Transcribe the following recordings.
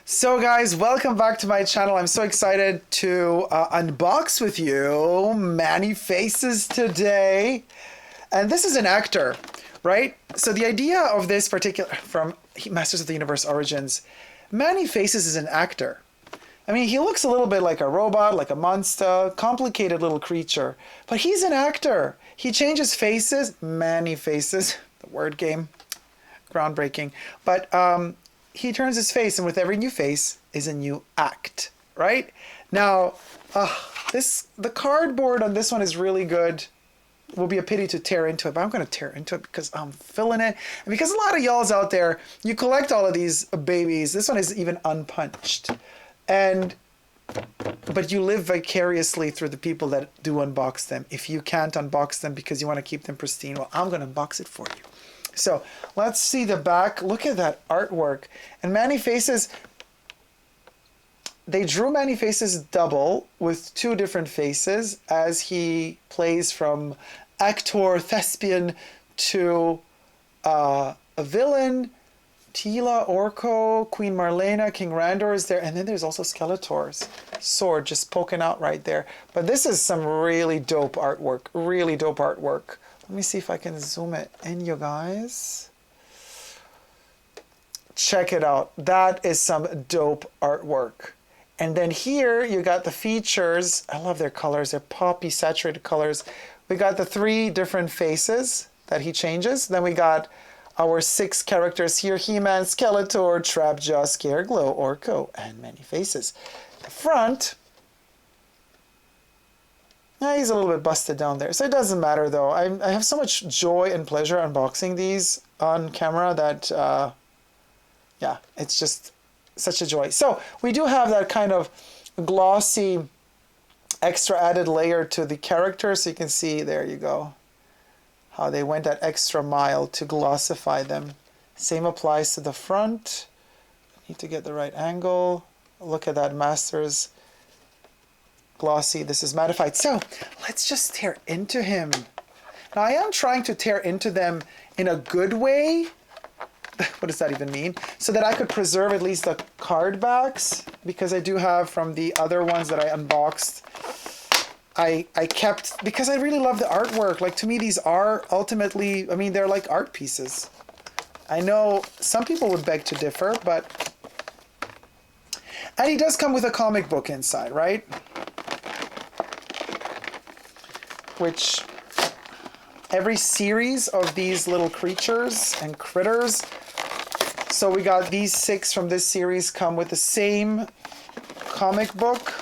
So guys, welcome back to my channel. I'm so excited to unbox with you Manefaces today. And this is an actor, right? So the idea of this particular, from Masters of the Universe Origins, Manefaces is an actor. I mean, he looks a little bit like a robot, like a monster, complicated little creature, but he's an actor. He changes faces, Manefaces, the word game, groundbreaking. But he turns his face, and with every new face is a new act, right? Now, the cardboard on this one is really good. It will be a pity to tear into it, but I'm going to tear into it because I'm feeling it. And because a lot of y'all's out there, you collect all of these babies. This one is even unpunched. But you live vicariously through the people that do unbox them. If you can't unbox them because you want to keep them pristine, well, I'm going to unbox it for you. So let's see the back. Look at that artwork. And Manefaces, they drew Manefaces double with two different faces as he plays from actor, thespian to a villain. Tila, Orko, Queen Marlena, King Randor is there. And then there's also Skeletor's sword just poking out right there. But this is some really dope artwork. Really dope artwork. Let me see if I can zoom it in, you guys. Check it out. That is some dope artwork. And then here you got the features. I love their colors. They're poppy, saturated colors. We got the 3 different faces that he changes. Then we got our 6 characters here. He-Man, Skeletor, Trapjaw, Scareglow, Orko, and Manefaces. The front... he's a little bit busted down there, so it doesn't matter though. I have so much joy and pleasure unboxing these on camera that, yeah, it's just such a joy. So we do have that kind of glossy extra added layer to the character, so you can see, there you go, how they went that extra mile to glossify them. Same applies to the front. Need to get the right angle. Look at that Masters glossy. This is mattified. So let's just tear into him. Now I am trying to tear into them in a good way. What does that even mean? So that I could preserve at least the card backs, because I do have from the other ones that I unboxed. I kept, because I really love the artwork. Like, to me, these are ultimately, I mean, they're like art pieces. I know some people would beg to differ, but... And he does come with a comic book inside, right? Which every series of these little creatures and critters, so we got these 6 from this series come with the same comic book,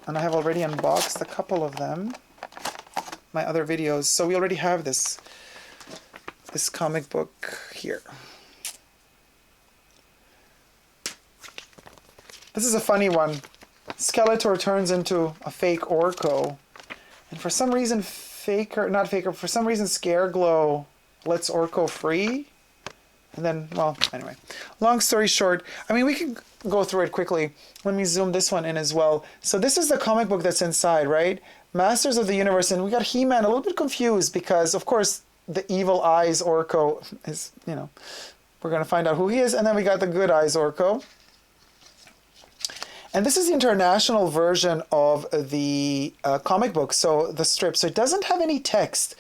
and I have already unboxed a couple of them, my other videos, so we already have this comic book here. This is a funny one. Skeletor turns into a fake Orko, and for some reason for some reason Scareglow lets Orko free, and then, well, anyway, long story short, I mean, we can go through it quickly. Let me zoom this one in as well. So this is the comic book that's inside, right? Masters of the Universe, and we got He-Man a little bit confused because, of course, the Evil Eyes Orko is, you know, we're going to find out who he is, and then we got the Good Eyes Orko. And this is the international version of the comic book, so the strip. So it doesn't have any text,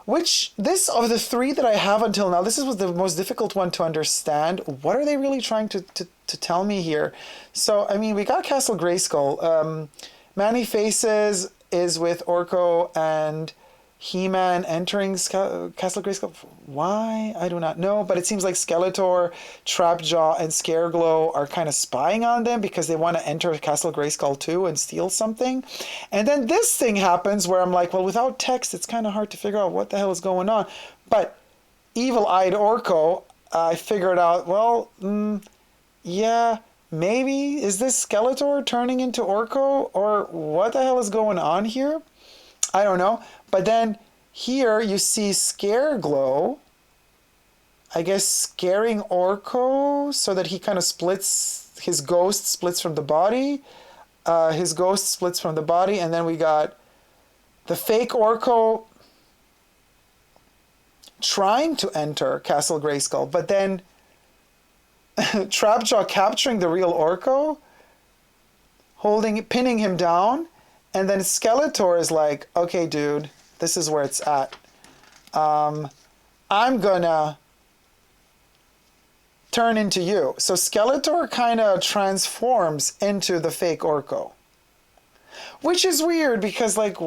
which this, of the 3 that I have until now, this was the most difficult one to understand. What are they really trying to tell me here? So, I mean, we got Castle Grayskull. Manefaces is with Orko and He-Man entering Castle Grayskull. Why? I do not know, but it seems like Skeletor, Trapjaw, and Scareglow are kind of spying on them because they want to enter Castle Grayskull too and steal something. And then this thing happens where I'm like, well, without text, it's kind of hard to figure out what the hell is going on. But Evil-Eyed Orko, I figured out, well, yeah, maybe, is this Skeletor turning into Orko? Or what the hell is going on here? I don't know. But then here you see Scareglow, I guess, scaring Orko so that he kind of splits, his ghost splits from the body. His ghost splits from the body, and then we got the fake Orko trying to enter Castle Grayskull, but then Trapjaw capturing the real Orko, pinning him down, and then Skeletor is like, okay, dude, this is where it's at. I'm gonna turn into you. So Skeletor kind of transforms into the fake Orko. Which is weird because, like,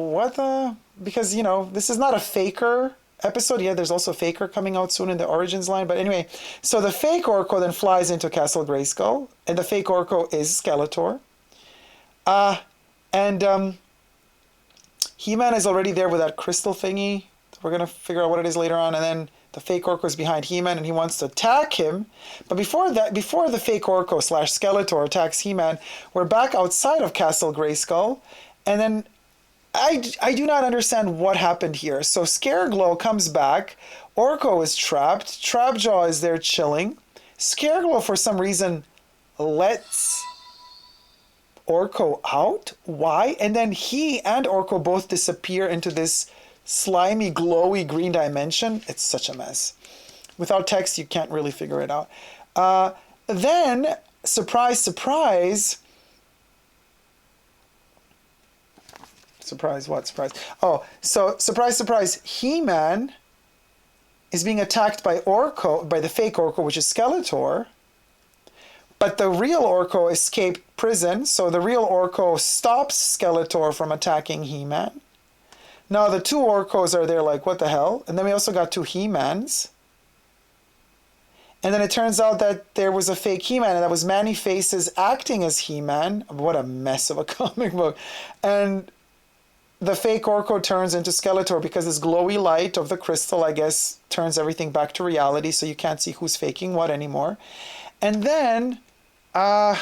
because, you know, this is not a Faker episode. Yeah, there's also Faker coming out soon in the Origins line. But anyway, so the fake Orko then flies into Castle Grayskull, and the fake Orko is Skeletor. And He-Man is already there with that crystal thingy. We're going to figure out what it is later on. And then the fake Orko is behind He-Man, and he wants to attack him. But before the fake Orko / Skeletor attacks He-Man, we're back outside of Castle Grayskull. And then I do not understand what happened here. So Scareglow comes back. Orko is trapped. Trapjaw is there chilling. Scareglow, for some reason, lets Orko out. Why? And then he and Orko both disappear into this slimy, glowy green dimension. It's such a mess. Without text, you can't really figure it out. Then, surprise, surprise. Surprise, what? Surprise. Oh, so surprise, surprise. He-Man is being attacked by the fake Orko, which is Skeletor. But the real Orko escaped prison, so the real Orko stops Skeletor from attacking He-Man. Now the two Orkos are there like, what the hell? And then we also got two He-Mans. And then it turns out that there was a fake He-Man, and that was Manefaces acting as He-Man. What a mess of a comic book. And the fake Orko turns into Skeletor because this glowy light of the crystal, I guess, turns everything back to reality, so you can't see who's faking what anymore. And then, but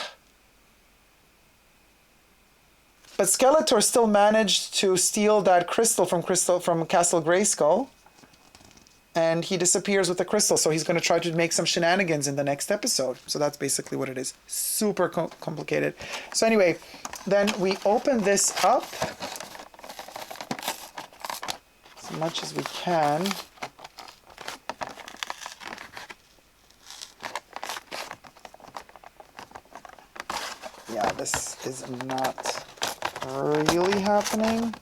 Skeletor still managed to steal that crystal from Castle Grayskull, and he disappears with the crystal. So he's going to try to make some shenanigans in the next episode. So that's basically what it is. Super complicated. So anyway, then we open this up as much as we can. Yeah, this is not really happening.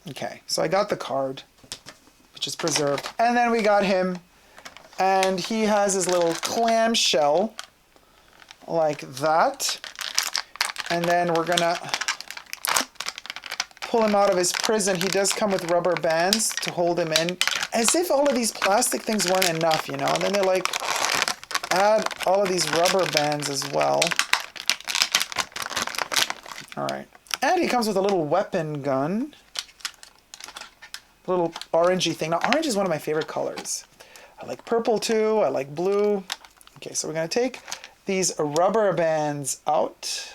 Okay, so I got the card, which is preserved. And then we got him, and he has his little clamshell, like that. And then we're gonna pull him out of his prison. He does come with rubber bands to hold him in, as if all of these plastic things weren't enough, you know? And then they like add all of these rubber bands as well. All right, and he comes with a little weapon gun. Little orangey thing. Now, orange is one of my favorite colors. I like purple too. I like blue. Okay, so we're going to take these rubber bands out.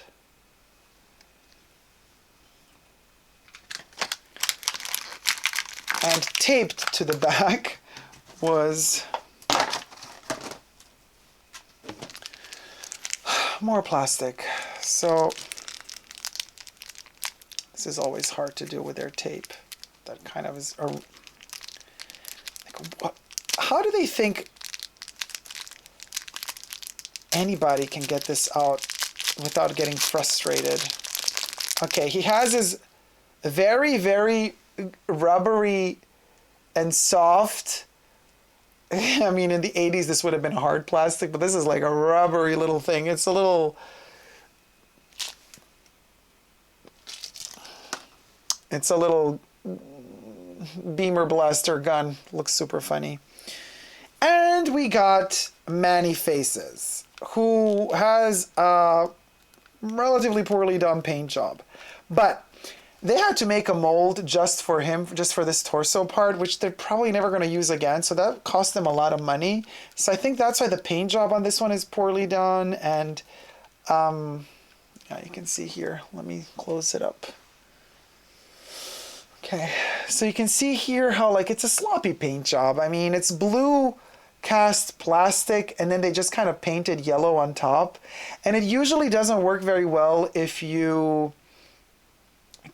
And taped to the back was more plastic. So this is always hard to do with their tape. That kind of is, like, what? How do they think anybody can get this out without getting frustrated? Okay, he has his very, very rubbery and soft. I mean, in the 80s, this would have been hard plastic, but this is like a rubbery little thing. It's a little... It's a little beamer blaster gun. Looks super funny. And we got Manefaces, who has a relatively poorly done paint job. But they had to make a mold just for him, just for this torso part, which they're probably never going to use again. So that cost them a lot of money. So I think that's why the paint job on this one is poorly done. And yeah, you can see here. Let me close it up. Okay, so you can see here how, like, it's a sloppy paint job. I mean, it's blue cast plastic, and then they just kind of painted yellow on top. And it usually doesn't work very well if you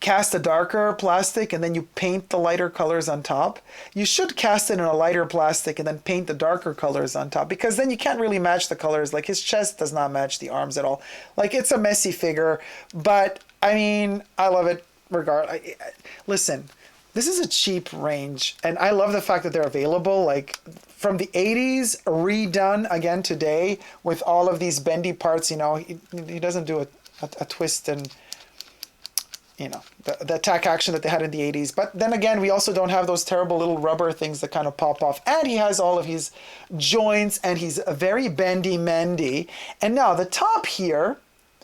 cast a darker plastic and then you paint the lighter colors on top. You should cast it in a lighter plastic and then paint the darker colors on top, because then you can't really match the colors. Like his chest does not match the arms at all. Like it's a messy figure, but I mean, I love it listen, this is a cheap range and I love the fact that they're available like from the 80s redone again today with all of these bendy parts. You know, he doesn't do a twist and you know, the attack action that they had in the 80s. But then again, we also don't have those terrible little rubber things that kind of pop off. And he has all of his joints and he's a very bendy mendy. And now the top here,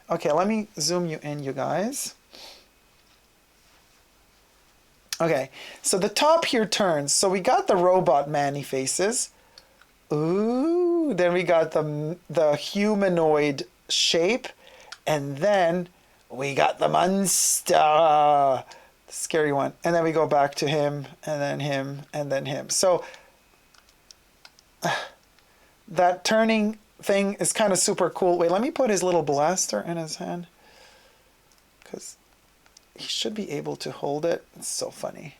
okay, let me zoom you in, you guys. Okay, so the top here turns. So we got the robot manefaces. Ooh, then we got the humanoid shape. And then we got the monster, the scary one. And then we go back to him, and then him, and then him. So that turning thing is kind of super cool. Wait, let me put his little blaster in his hand, because he should be able to hold it. It's so funny.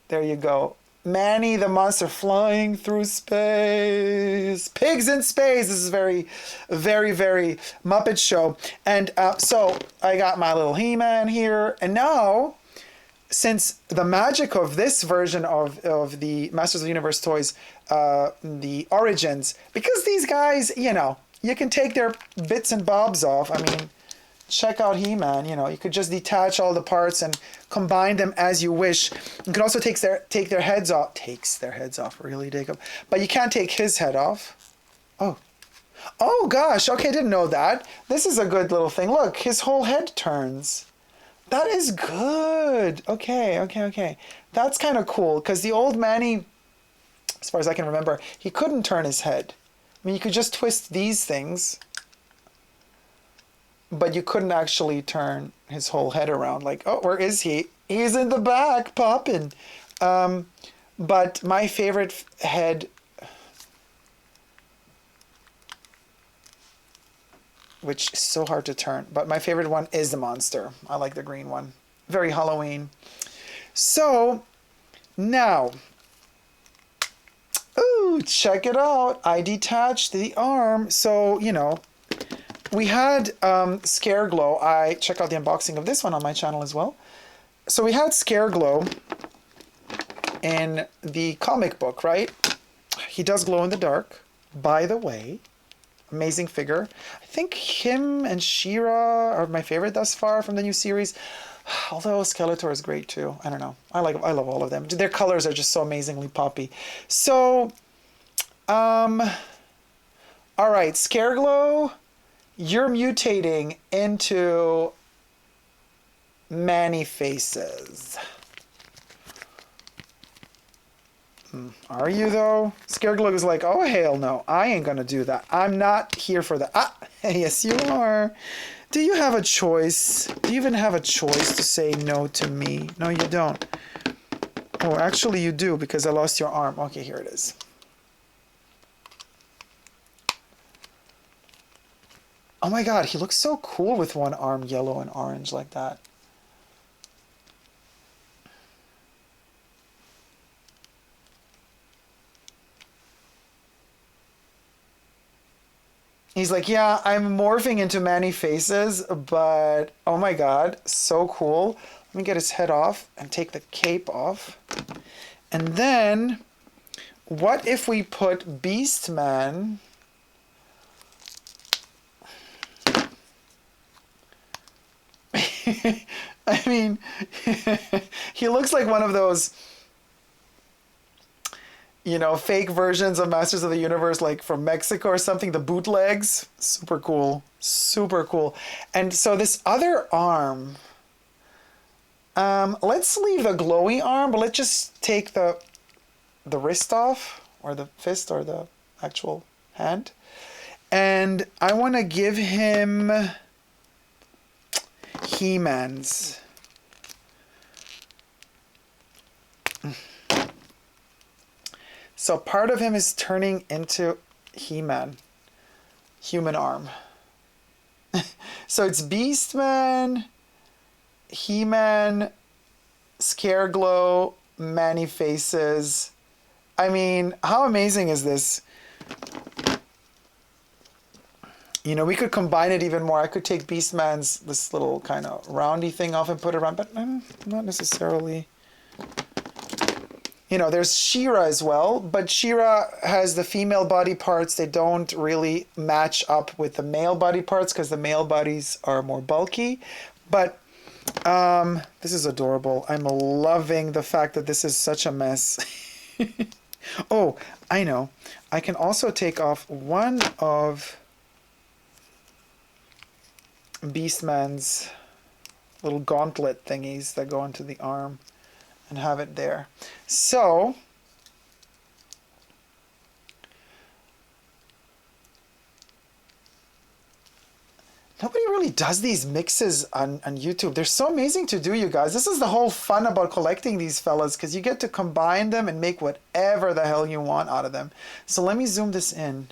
There you go. Manny the monster flying through space. Pigs in space. This is very, very, very Muppet Show. And so I got my little He-Man here. And now, since the magic of this version of the Masters of the Universe toys, the Origins, because these guys, you know, you can take their bits and bobs off. I mean, check out He-Man. You know, you could just detach all the parts and combine them as you wish. You could also take their heads off. Takes their heads off, really, Dacob? But you can't take his head off. Oh gosh. Okay, didn't know that. This is a good little thing. Look, his whole head turns. That is good. Okay. That's kind of cool, because the old Manny, as far as I can remember, he couldn't turn his head. I mean, you could just twist these things, but you couldn't actually turn his whole head around. Like, oh, where is he? He's in the back, popping. But my favorite head, which is so hard to turn, but my favorite one is the monster. I like the green one. Very Halloween. So, now, ooh, check it out. I detached the arm. So, you know, we had Scareglow. I check out the unboxing of this one on my channel as well. So we had Scareglow in the comic book, right? He does glow in the dark, by the way. Amazing figure. I think him and She-Ra are my favorite thus far from the new series. Although Skeletor is great too. I don't know. I love all of them. Their colors are just so amazingly poppy. So, all right, Scareglow, you're mutating into manefaces. Are you though? Scareglow is like, oh hell no, I ain't gonna do that. I'm not here for that. Ah, yes you are. Do you have a choice? Do you even have a choice to say no to me? No, you don't. Oh, actually you do, because I lost your arm. Okay, here it is. Oh my god, he looks so cool with one arm yellow and orange like that. He's like, yeah, I'm morphing into manefaces, but oh my god, so cool. Let me get his head off and take the cape off. And then, what if we put Beastman... I mean, he looks like one of those, you know, fake versions of Masters of the Universe, like from Mexico or something, the bootlegs. Super cool. Super cool. And so this other arm, let's leave the glowy arm, but let's just take the wrist off, or the fist, or the actual hand. And I want to give him He-Man's. So part of him is turning into He-Man. Human arm. So it's Beastman, He-Man, Scareglow, Manefaces. I mean, how amazing is this? You know, we could combine it even more. I could take Beastman's, this little kind of roundy thing off and put it around, but not necessarily. You know, there's She-Ra as well, but She-Ra has the female body parts. They don't really match up with the male body parts because the male bodies are more bulky. But this is adorable. I'm loving the fact that this is such a mess. Oh, I know. I can also take off one of Beastman's little gauntlet thingies that go onto the arm and have it there. So nobody really does these mixes on YouTube. They're so amazing to do, you guys. This is the whole fun about collecting these fellas, because you get to combine them and make whatever the hell you want out of them. So let me zoom this in.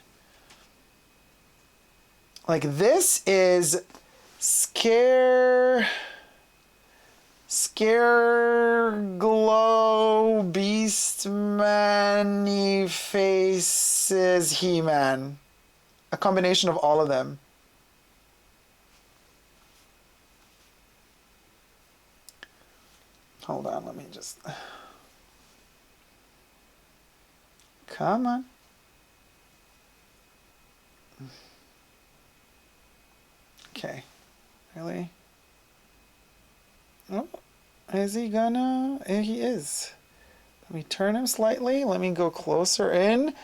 Like, this is Scareglow Beastman faces He-Man. A combination of all of them. Hold on, let me just... Come on. Okay. Really? Oh, is he gonna? He is. Let me turn him slightly. Let me go closer in.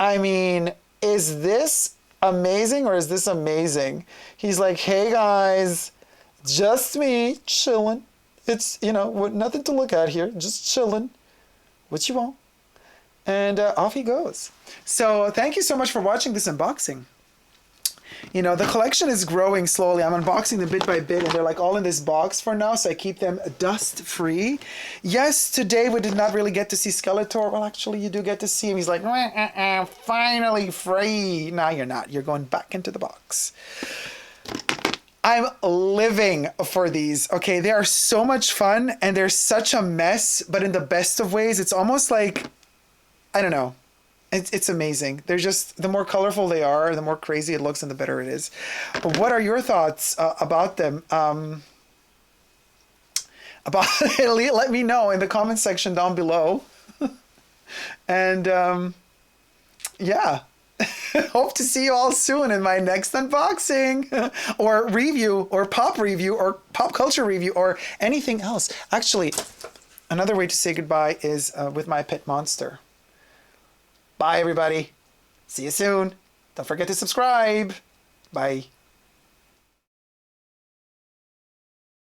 I mean, is this amazing or is this amazing? He's like, hey guys, just me chilling. It's, you know, nothing to look at here, just chilling. What you want? And off he goes. So thank you so much for watching this unboxing. You know, the collection is growing slowly. I'm unboxing them bit by bit, and they're like all in this box for now, so I keep them dust free. Yes, today we did not really get to see Skeletor. Well, actually, you do get to see him. He's like, finally free. No, you're not. You're going back into the box. I'm living for these. Okay, they are so much fun, and they're such a mess, but in the best of ways. It's almost like, I don't know. It's amazing. They're just, the more colorful they are, the more crazy it looks and the better it is. What are your thoughts about them? Let me know in the comment section down below. And yeah, hope to see you all soon in my next unboxing or review or pop review or pop culture review or anything else. Actually, another way to say goodbye is with my pet monster. Bye, everybody. See you soon. Don't forget to subscribe. Bye.